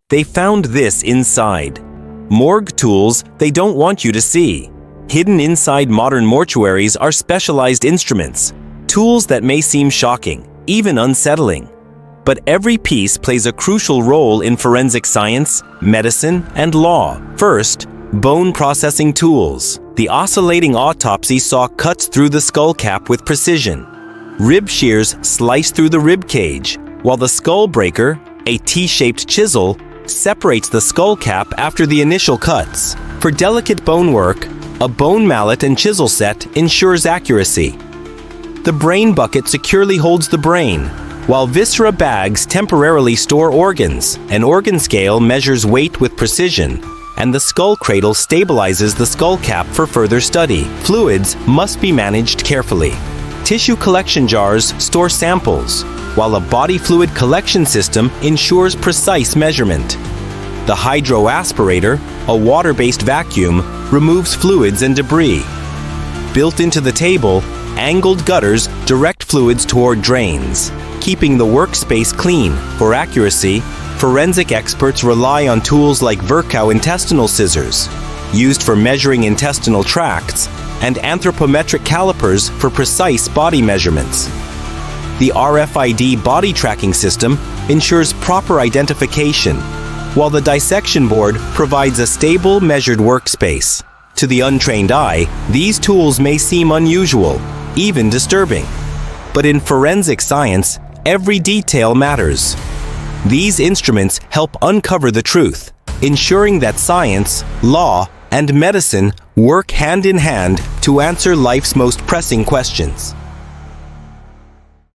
They found this inside. Morgue tools they don't want you to see. Hidden inside modern mortuaries are specialized instruments, tools that may seem shocking, even unsettling. But every piece plays a crucial role in forensic science, medicine, and law. First, bone processing tools. The oscillating autopsy saw cuts through the skull cap with precision. Rib shears slice through the rib cage, while the skull breaker, a T-shaped chisel, separates the skull cap after the initial cuts. For delicate bone work, a bone mallet and chisel set ensures accuracy. The brain bucket securely holds the brain, while viscera bags temporarily store organs. An organ scale measures weight with precision, and the skull cradle stabilizes the skull cap for further study. Fluids must be managed carefully. Tissue collection jars store samples, while a body fluid collection system ensures precise measurement. The hydroaspirator, a water-based vacuum, removes fluids and debris. Built into the table, angled gutters direct fluids toward drains, keeping the workspace clean. For accuracy, forensic experts rely on tools like Virchow intestinal scissors, used for measuring intestinal tracts, and anthropometric calipers for precise body measurements. The RFID body tracking system ensures proper identification, while the dissection board provides a stable, measured workspace. To the untrained eye, these tools may seem unusual, even disturbing. But in forensic science, every detail matters. These instruments help uncover the truth, ensuring that science, law, and medicine work hand in hand to answer life's most pressing questions.